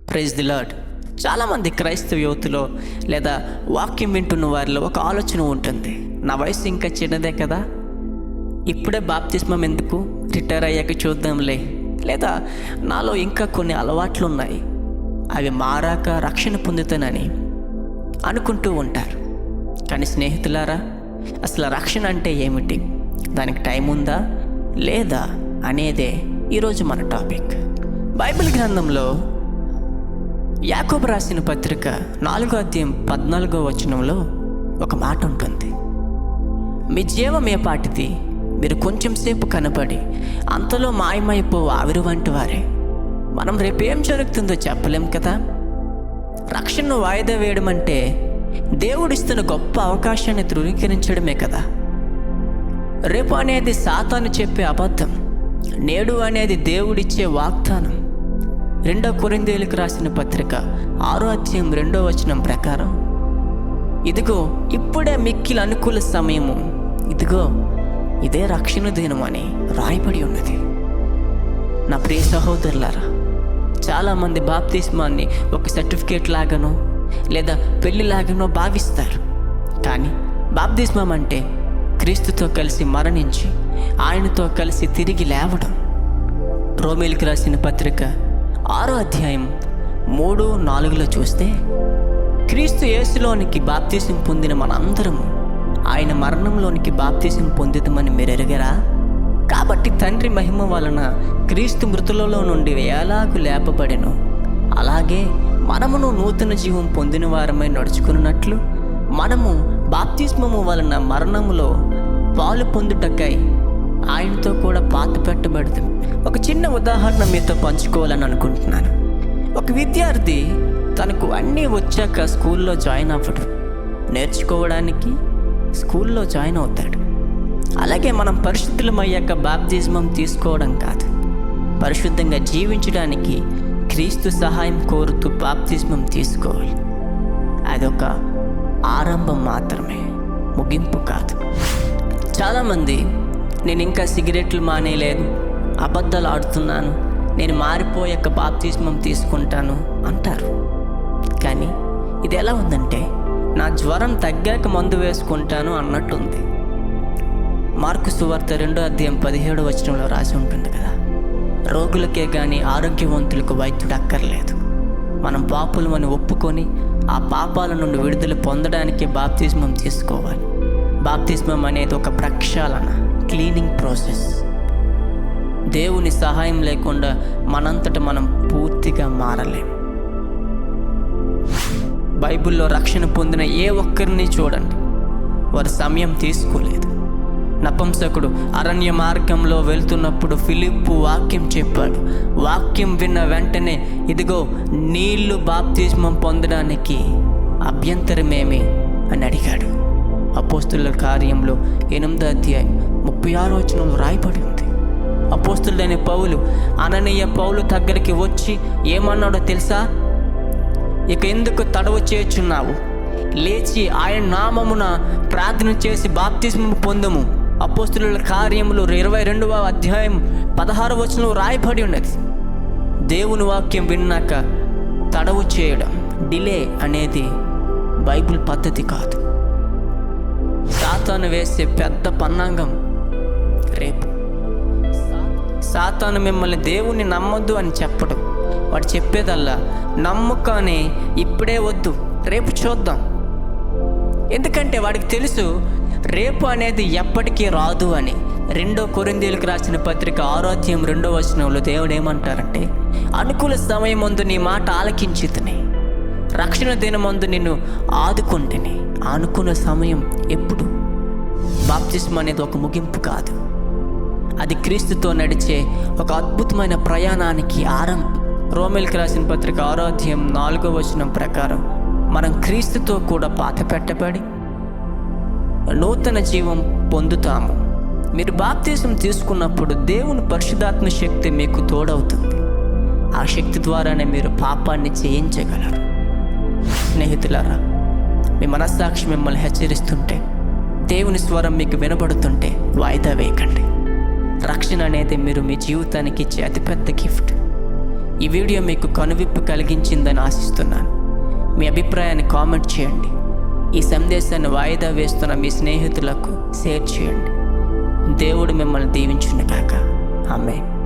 Praise the lord. చాలామంది క్రైస్తవ యువతలో లేదా వాక్యం వింటున్న వారిలో ఒక ఆలోచన ఉంటుంది, నా వయసు ఇంకా చిన్నదే కదా, ఇప్పుడే బాప్తిస్మం ఎందుకు, రిటైర్ అయ్యాక చూద్దాంలే, లేదా నాలో ఇంకా కొన్ని అలవాట్లు ఉన్నాయి, అవి మారాక రక్షణ పొందుతానని అనుకుంటూ ఉంటారు. కానీ స్నేహితులారా, అసలు రక్షణ అంటే ఏమిటి, దానికి టైం ఉందా లేదా అనేదే ఈరోజు మన టాపిక్. బైబిల్ గ్రంథంలో యాకోబు రాసిన పత్రిక 4వ అధ్యాయం 14వ వచనంలో ఒక మాట ఉంటుంది, మీ జీవం ఏ పాటిది, మీరు కొంచెం సేపు కనబడి అంతలో మాయమైపో ఆవిరి వంటి వారే. మనం రేపేం జరుగుతుందో చెప్పలేం కదా. రక్షణను వాయిదా వేయడం అంటే దేవుడిస్తున్న గొప్ప అవకాశాన్ని ధృవీకరించడమే కదా. రేపు అనేది సాతాను చెప్పే అబద్ధం, నేడు అనేది దేవుడిచ్చే వాగ్దానం. 2 కొరింథీయులకు రాసిన పత్రిక 6వ అధ్యాయం 2వ వచనం ప్రకారం, ఇదిగో ఇప్పుడే మిక్కిలి అనుకూల సమయము, ఇదిగో ఇదే రక్షణ దినం అని రాయబడి ఉన్నది. నా ప్రియ సహోదరులారా, చాలామంది బాప్తిస్మాన్ని ఒక సర్టిఫికేట్ లాగానో లేదా పెళ్లి లాగానో భావిస్తారు. కానీ బాప్తిస్మం అంటే క్రీస్తుతో కలిసి మరణించి ఆయనతో కలిసి తిరిగి లేవడం. రోమీయులకు రాసిన పత్రిక 6వ అధ్యాయం 3, 4లో చూస్తే, క్రీస్తు యేసులోనికి బాప్తిసం పొందిన మనందరము ఆయన మరణంలోనికి బాప్తిసం పొందుతామని మీరు ఎరగరా? కాబట్టి తండ్రి మహిమ వలన క్రీస్తు మృతులలో నుండి ఎలాగూ లేపబడెను, అలాగే మనమును నూతన జీవం పొందిన వారమై నడుచుకున్నట్లు మనము బాప్తిస్మము వలన మరణములో పాలు పొందుటకై ఆయనతో కూడా పాత పెట్టబడతాం. ఒక చిన్న ఉదాహరణ మీతో పంచుకోవాలని అనుకుంటున్నాను. ఒక విద్యార్థి తనకు అన్నీ వచ్చాక స్కూల్లో జాయిన్ అవ్వడు, నేర్చుకోవడానికి స్కూల్లో జాయిన్ అవుతాడు. అలాగే మనం పరిశుద్ధులమయ్యాక బాప్తిస్మం తీసుకోవడం కాదు, పరిశుద్ధంగా జీవించడానికి క్రీస్తు సహాయం కోరుతూ బాప్తిస్మం తీసుకోవాలి. అదొక ఆరంభం మాత్రమే, ముగింపు కాదు. చాలామంది నేను ఇంకా సిగరెట్లు మానేయలేదు, అబద్ధాలు ఆడుతున్నాను, నేను మారిపోయాక బాప్తిస్మం తీసుకుంటాను అంటారు. కానీ ఇది ఎలా ఉందంటే, నా జ్వరం తగ్గాక మందు వేసుకుంటాను అన్నట్టుంది. మార్కు సువార్త 2వ అధ్యాయం 17వ వచనంలో రాసి ఉంటుంది కదా, రోగులకే కానీ ఆరోగ్యవంతులకు వైద్యుడు అక్కర్లేదు. మనం పాపులమని ఒప్పుకొని ఆ పాపాల నుండి విడుదల పొందడానికి బాప్తిస్మం తీసుకోవాలి. బాప్తిస్మం అనేది ఒక ప్రక్షాళన, క్లీనింగ్ ప్రాసెస్. దేవుని సహాయం లేకుండా మనంతట మనం పూర్తిగా మారలేం. బైబిల్లో రక్షణ పొందిన ఏ ఒక్కరిని చూడండి, వారు సమయం తీసుకోలేదు. నపుంసకుడు అరణ్య మార్గంలో వెళ్తున్నప్పుడు ఫిలిప్పు వాక్యం చెప్పాడు. వాక్యం విన్న వెంటనే, ఇదిగో నీళ్లు బాప్తిస్మం పొందడానికి అభ్యంతరమేమి అని అడిగాడు. అపోస్తుల కార్యంలో 8వ అధ్యాయం 36వ వచనంలో రాయబడి ఉంది. అపోస్తులైన పౌలు అననీయ పౌలు దగ్గరికి వచ్చి ఏమన్నాడో తెలుసా? ఇక ఎందుకు తడవ చేయుచున్నావు, లేచి ఆయన నామమున ప్రార్థన చేసి బాప్తిస్మం పొందము. అపోస్తుల కార్యములు 22వ అధ్యాయం 16వ వచనంలో రాయబడి ఉన్నది. దేవుని వాక్యం విన్నాక తడవు చేయడం, డిలే అనేది బైబిల్ పద్ధతి కాదు. సాతాను వేసే పెద్ద పన్నాగం రేపు. సాతాను మిమ్మల్ని దేవుణ్ణి నమ్మొద్దు అని చెప్పడం, వాడు చెప్పేదల్లా నమ్ము, కానీ ఇప్పుడే వద్దు, రేపు చూద్దాం. ఎందుకంటే వాడికి తెలుసు రేపు అనేది ఎప్పటికీ రాదు అని. 2 కొరింథీయులకు రాసిన పత్రిక 6వ అధ్యాయం 2వ వచనంలో దేవుడు ఏమంటారంటే, అనుకూల సమయమందు నీ మాట ఆలకించితిని, రక్షణ దినమందు నిన్ను ఆదుకుంటుని. అనుకున్న సమయం ఎప్పుడు? బాప్తిస్మం అనేది ఒక ముగింపు కాదు, అది క్రీస్తుతో నడిచే ఒక అద్భుతమైన ప్రయాణానికి ఆరంభం. రోమీయులకు రాసిన పత్రిక 6వ అధ్యాయం 4వ వచనం ప్రకారం మనం క్రీస్తుతో కూడా పాత పెట్టబడి నూతన జీవం పొందుతాము. మీరు బాప్తిస్మం తీసుకున్నప్పుడు దేవుని పరిశుద్ధాత్మ శక్తి మీకు తోడవుతుంది. ఆ శక్తి ద్వారానే మీరు పాపాన్ని జయించగలరు. స్నేహితులారా, మీ మనస్సాక్షి మిమ్మల్ని హెచ్చరిస్తుంటే, దేవుని స్వరం మీకు వినబడుతుంటే వాయిదా వేయకండి. రక్షణ అనేది మీరు మీ జీవితానికి ఇచ్చే అతిపెద్ద గిఫ్ట్. ఈ వీడియో మీకు కనువిప్పు కలిగించిందని ఆశిస్తున్నాను. మీ అభిప్రాయాన్ని కామెంట్ చేయండి. ఈ సందేశాన్ని వాయిదా వేస్తున్న మీ స్నేహితులకు షేర్ చేయండి. దేవుడు మిమ్మల్ని దీవించును గాక. ఆమేన్.